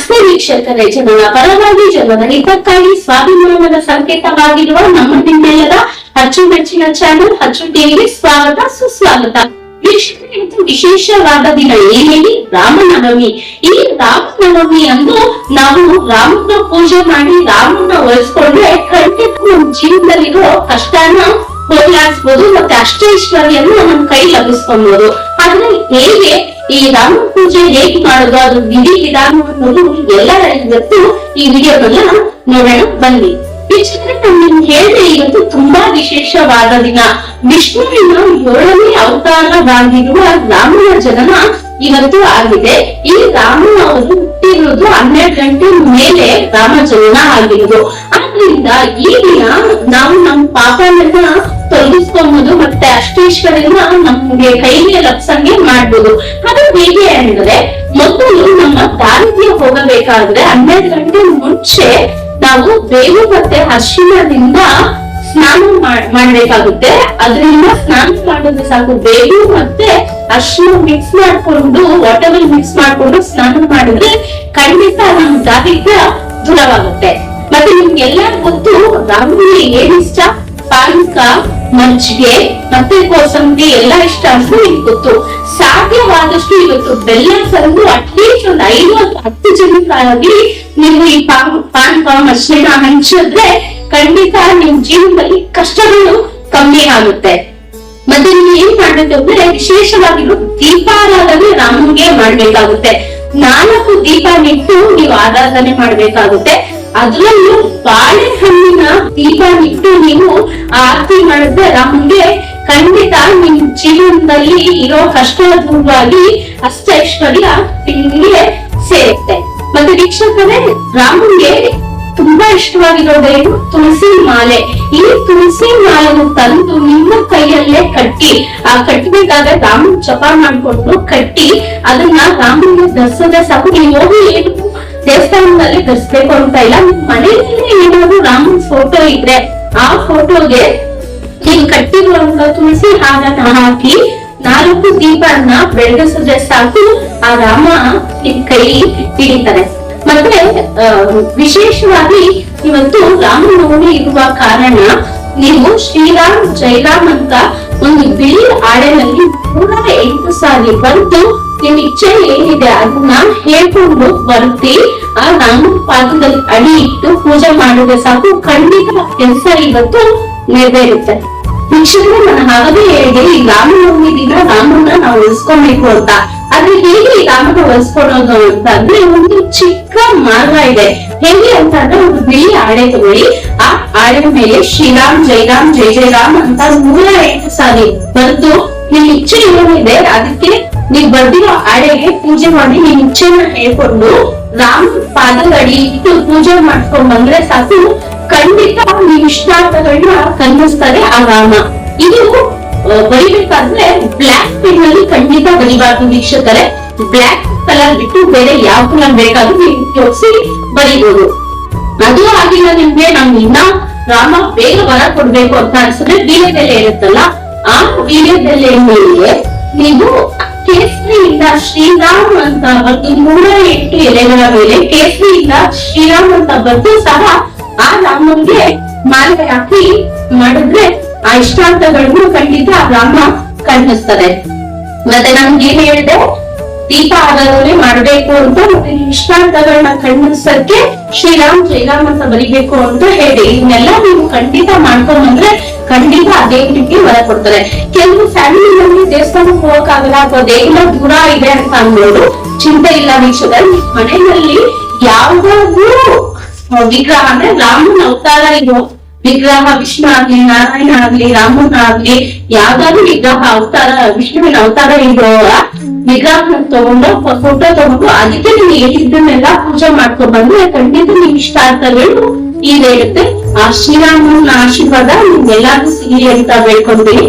ನಮಸ್ತೆ ವೀಕ್ಷಕರೇ, ಜನರ ಪರವಾಗಿ ಜನರ ಹಿತಕ್ಕಾಗಿ ಸ್ವಾಭಿಮಾನದ ಸಂಕೇತವಾಗಿರುವ ನಮ್ಮ ನಿಮ್ಮೆಲ್ಲರ ಅಚ್ಚುಮೆಚ್ಚಿನ ಚಾನೆಲ್ ಅಚ್ಚು ಟಿವಿಗೆ ಸ್ವಾಗತ ಸುಸ್ವಾಗತ. ವೀಕ್ಷಕರೇ, ವಿಶೇಷವಾದ ದಿನ ಏನೇಳಿ ರಾಮನವಮಿ. ಈ ರಾಮನವಮಿ ಅಂದು ನಾವು ರಾಮನ ಪೂಜೆ ಮಾಡಿ ರಾಮನ ಒಲಿಸ್ಕೊಂಡ್ರೆ ಖಂಡಿತ ನಮ್ಮ ಜೀವನದಲ್ಲಿರೋ ಕಷ್ಟನ ಹೋಗ್ಲಾಡಿಸಬಹುದು, ಮತ್ತೆ ಅಷ್ಟೈಶ್ವರ್ಯನ್ನು ನಮ್ ಕೈ ಲಭಿಸ್ಕೊಬಹುದು. ಆದ್ರೆ ಹೇಗೆ ಈ ರಾಮ ಪೂಜೆ ಹೇಗೆ ಮಾಡೋದು, ಅದು ವಿಧಿ ವಿಧಾನವನ್ನು ಎಲ್ಲರ ಇವತ್ತು ಈ ವಿಡಿಯೋಗಳನ್ನ ನೋಡೋಣ ಬನ್ನಿ. ವೀಕ್ಷಕರೇ, ನಾನು ಹೇಳಿದೆ ಇವತ್ತು ತುಂಬಾ ವಿಶೇಷವಾದ ದಿನ. ವಿಷ್ಣುವಿನ 7ನೇ ಅವತಾರವಾಗಿರುವ ರಾಮನ ಜನನ ಇವತ್ತು ಆಗಿದೆ. ಈ ರಾಮ ಅವರು ಹುಟ್ಟಿರುವುದು 12 ಗಂಟೆ ಮೇಲೆ ರಾಮ ಜನನ ಆಗಿರುವುದು. ಆದ್ರಿಂದ ಈ ದಿನ ನಾವು ನಮ್ಮ ಪಾಪವನ್ನ ತೊಲಗಿಸ್ಕೊಬಹುದು, ಮತ್ತೆ ಅಷ್ಟೈಶ್ವರ್ಯನ ನಮ್ಗೆ ಕೈಗೆ ಲಕ್ಷಂಗೆ ಮಾಡ್ಬೋದು. ಅದು ಹೇಗೆ ಅಂದ್ರೆ, ಮೊದಲು ನಮ್ಮ ದಾರಿದ್ರ್ಯ ಹೋಗಬೇಕಾದ್ರೆ 12 ಗಂಟೆ ಮುಂಚೆ ನಾವು ಬೇವು ಮತ್ತೆ ಅರಿಶಿಣದಿಂದ ಸ್ನಾನ ಮಾಡ್ಬೇಕಾಗುತ್ತೆ. ಅದರಿಂದ ಸ್ನಾನ ಮಾಡಿದ್ರೆ ಸಾಕು. ಬೇವು ಮತ್ತೆ ಅರಿಶಿಣ ಮಿಕ್ಸ್ ಮಾಡ್ಕೊಂಡು, ವಾಟರ್ ಮಿಕ್ಸ್ ಮಾಡ್ಕೊಂಡು ಸ್ನಾನ ಮಾಡಿದ್ರೆ ಖಂಡಿತ ನಮ್ ದಾರಿದ್ರ್ಯ ದೂರವಾಗುತ್ತೆ. ಮತ್ತೆ ನಿಮ್ಗೆಲ್ಲ ಗೊತ್ತು, ರಾಮನಿಗೆ ಏನ್ ಇಷ್ಟ? ಪಾನಕ, ಮಜ್ಜಿಗೆ ಮತ್ತೆ ಕೋಸಂಬರಿ ಎಲ್ಲ ಇಷ್ಟ ಅಂತ ನಿಮ್ಗೆ ಗೊತ್ತು. ಸಾಧ್ಯವಾದಷ್ಟು ಇವತ್ತು ಬೆಲ್ಲ ತಂದು ಅಟ್ಲೀಸ್ಟ್ ಒಂದು 5-10 ಜನಕ್ಕಾಗಿ ನೀವು ಈ ಪಾನಕ ಮಜ್ಜಿಗೆನ ಹಂಚಿದ್ರೆ ಖಂಡಿತ ನಿಮ್ ಜೀವನದಲ್ಲಿ ಕಷ್ಟಗಳು ಕಮ್ಮಿ ಆಗುತ್ತೆ. ಮತ್ತೆ ನೀವು ಏನ್ ಮಾಡ್ಬೇಕು ಅಂದ್ರೆ, ವಿಶೇಷವಾಗಿರೋ ದೀಪಾರಾಧನೆ ರಾಮನಿಗೆ ಮಾಡ್ಬೇಕಾಗುತ್ತೆ. 4 ದೀಪ ನಿಟ್ಟು ನೀವು ಆರಾಧನೆ ಮಾಡ್ಬೇಕಾಗುತ್ತೆ. ಅದ್ರಲ್ಲೂ ಬಾಳೆಹಣ್ಣಿನ ದೀಪ ನಿಟ್ಟು ನೀವು ಆರತಿ ಮಾಡಿದ್ರೆ ರಾಮನ್ಗೆ ಖಂಡಿತ ನಿಮ್ ಜೀವನದಲ್ಲಿ ಇರೋ ಕಷ್ಟ ದೂರವಾಗಿ ಅಷ್ಟೈಶ್ವರ್ಯ ನಿಮ್ಗೆ ಸೇರುತ್ತೆ. ಮತ್ತೆ ವೀಕ್ಷಕರೇ, ರಾಮನ್ಗೆ ತುಂಬಾ ಇಷ್ಟವಾಗಿರೋದೇನು? ತುಳಸಿ ಮಾಲೆ. ಈ ತುಳಸಿ ಮಾಲೆಯನ್ನು ತಂದು ನಿಮ್ಮ ಕೈಯಲ್ಲೇ ಕಟ್ಟಿ, ಆ ಕಟ್ಟಬೇಕಾದ್ರೆ ರಾಮನ್ ಜಪ ಮಾಡ್ಕೊಂಡು ಕಟ್ಟಿ ಅದನ್ನ ರಾಮನ್ಗೆ ಧರಿಸೋದೇ ಸಾಕು. ನೀವು ಹೋಗಿ ಏನು ದೇವಸ್ಥಾನದಲ್ಲಿ ಧರಿಸ್ಬೇಕು ಅಂತ ಇಲ್ಲ. ನಿಮ್ ಮನೆಯಲ್ಲಿ ಏನಾದ್ರು ರಾಮನ್ ಫೋಟೋ ಇದ್ರೆ ಆ ಫೋಟೋಗೆ ನೀವು ಕಟ್ಟಿರುವಂತ ತುಳಸಿ ಹಾರನ್ನ ಹಾಕಿ 4 ದೀಪನ ಬೆಳಗಿಸಿದ್ರೆ ಸಾಕು, ಆ ರಾಮ ನಿಮ್ ಕೈ ಹಿಡಿತಾರೆ. ಮತ್ತೆ ವಿಶೇಷವಾಗಿ ಇವತ್ತು ರಾಮನವಮಿ ಇರುವ ಕಾರಣ ನೀವು ಶ್ರೀರಾಮ್ ಜೈರಾಮ್ ಅಂತ ಒಂದು ಬಿಳಿ ಹಾಳೆನಲ್ಲಿ 108 ಸಾರಿ ಬರೆದು ನಿಮ್ ಇಚ್ಛೆ ಏನಿದೆ ಅದನ್ನ ಹೇಳ್ಕೊಂಡು ಬರ್ತಿ ಆ ರಾಮನ ಪಾದದಲ್ಲಿ ಅಡಿ ಇಟ್ಟು ಪೂಜೆ ಮಾಡಿದ್ರೆ ಸಾಕು, ಖಂಡಿತ ಕೆಲಸ ಇವತ್ತು ನೆರವೇರುತ್ತೆ. ವೀಕ್ಷಕರು, ನಾನು ಹಾಗಾದ್ರೆ ಹೇಳಿದೆ, ಈ ರಾಮನವಮಿ ದಿನ ರಾಮನ ನಾವು ಉಳಿಸ್ಕೊಬೇಕು ಅಂತ. ಆದ್ರೆ ಹೇಗೆ ಈ ರಾಮನ ಉಳಿಸ್ಕೊಳೋದು ಅಂತ ಅಂದ್ರೆ, ಒಂದು ಚಿಕ್ಕ ಮಾರ್ಗ ಇದೆ. ಹೇಗೆ ಅಂತ ಅಂದ್ರೆ, ಒಂದು ಬಿಳಿ ಹಾಳೆ ತಗೊಳ್ಳಿ. ಆ ಹಾಳೆ ಮೇಲೆ ಶ್ರೀರಾಮ್ ಜೈರಾಮ್ ಜೈ ಜೈರಾಮ್ ಅಂತ 108 ಸಾರಿ ಬರೆದು ನಿಮ್ ಇಚ್ಛೆ ಏನಿದೆ ಅದಕ್ಕೆ ನೀವ್ ಬರ್ದಿರೋ ಹಾಳೆಗೆ ಪೂಜೆ ಮಾಡಿ ನಿಮ್ ಇಚ್ಛೆನ ಹೇಳ್ಕೊಂಡು ರಾಮ ಪಾದಗಡಿ ಇಟ್ಟು ಪೂಜೆ ಮಾಡ್ಕೊಂಡ್ ಬಂದ್ರೆ ಸಾಕು, ಖಂಡಿತ ನೀವ್ ಇಷ್ಟಾರ್ಥಗಳನ್ನ ಕನ್ನಿಸ್ತಾರೆ ಆ ರಾಮ. ಇದು ಬರಿಬೇಕಾದ್ರೆ ಬ್ಲಾಕ್ ಪೆನ್ ಅಲ್ಲಿ ಖಂಡಿತ ಬರಿಬಾರ್ದು ವೀಕ್ಷಕರೇ. ಬ್ಲಾಕ್ ಕಲರ್ ಬಿಟ್ಟು ಬೇರೆ ಯಾವ ಕಲರ್ ಬೇಕಾದ್ರೂ ನೀವು ಉಪಯೋಗಿಸಿ ಬರಿಬಹುದು. ಅದು ಆಗಿಲ್ಲ ನಿಮ್ಗೆ, ನಮ್ಗೆ ಇನ್ನ ರಾಮ ಬೇಗ ವರ ಕೊಡ್ಬೇಕು ಅಂತ ಅನ್ಸಿದ್ರೆ ವೀಳ್ಯದೆಲೆ ಇರುತ್ತಲ್ಲ, ಆ ವೀಳ್ಯದೆಲೆ ಮೇಲೆ ನೀವು ಕೇಸರಿಯಿಂದ ಶ್ರೀರಾಮ್ ಅಂತ ಬರ್ದು 108 ಎಲೆಗಳ ಮೇಲೆ ಕೇಸರಿಯಿಂದ ಶ್ರೀರಾಮ್ ಅಂತ ಬರ್ದು ಸಹ ಆ ರಾಮನ್ಗೆ ಮಾಲೆ ಹಾಕಿ ಮಾಡಿದ್ರೆ ಆ ಇಷ್ಟಾರ್ಥಗಳನ್ನು ಖಂಡಿತ ರಾಮ ಕಣ್ಣಿಸ್ತಾರೆ. ಮತ್ತೆ ನಮ್ಗೆ ಏನ್ ಹೇಳಿದೆ, ದೀಪ ಆರಾಧನೆ ಮಾಡ್ಬೇಕು ಅಂತ, ಮತ್ತೆ ಇಷ್ಟಾರ್ಥಗಳನ್ನ ಕಣ್ಣಿಸಕ್ಕೆ ಶ್ರೀರಾಮ್ ಜೈರಾಮ್ ಅಂತ ಬರಿಬೇಕು ಅಂತ ಹೇಳಿ ಇದನ್ನೆಲ್ಲ ನೀವು ಖಂಡಿತ ಮಾಡ್ಕೊಂಡ್ ಬಂದ್ರೆ ಖಂಡಿತ ಅದೇ ನಿಮ್ಗೆ ವರ ಕೊಡ್ತಾರೆ. ಕೆಲವು ಫ್ಯಾಮಿಲಿನಲ್ಲಿ ದೇವಸ್ಥಾನಕ್ಕೆ ಹೋಗಕ್ಕಾಗಲ್ಲ ಅಥವಾ ದೇಗುಲ ದೂರ ಇದೆ ಅಂತ ಅಂದ್ಬಿಡು, ಚಿಂತೆ ಇಲ್ಲ ವೀಕ್ಷಕರು. ಮನೆಯಲ್ಲಿ ಯಾವ್ದಾದ್ರು ವಿಗ್ರಹ ಅಂದ್ರೆ ರಾಮನ ಅವತಾರ ಇರೋ ವಿಗ್ರಹ, ವಿಷ್ಣು ಆಗ್ಲಿ ನಾರಾಯಣ ಆಗ್ಲಿ ರಾಮನ ಆಗ್ಲಿ ಯಾವ್ದಾದ್ರು ವಿಗ್ರಹ ಅವತಾರ, ವಿಷ್ಣುವಿನ ಅವತಾರ ಇರೋ ವಿಗ್ರಹ ತಗೊಂಡು ಫೋಟೋ ತಗೊಂಡು ಅದಕ್ಕೆ ನೀವು ಹೇಳಿದ್ದನ್ನೆಲ್ಲ ಪೂಜೆ ಮಾಡ್ಕೊಂಡ್ ಬಂದ್ರೆ ಖಂಡಿತ ನಿಮ್ ಇಷ್ಟಾರ್ಥಗಳು ಈಡೇರುತ್ತೆ. ಆ ಶ್ರೀರಾಮನ ಆಶೀರ್ವಾದ ನಿಮ್ಗೆಲ್ಲಾದ್ರೂ ಸಿಗಲಿ ಅಂತ ಬೇಡ್ಕೊಂತೀನಿ.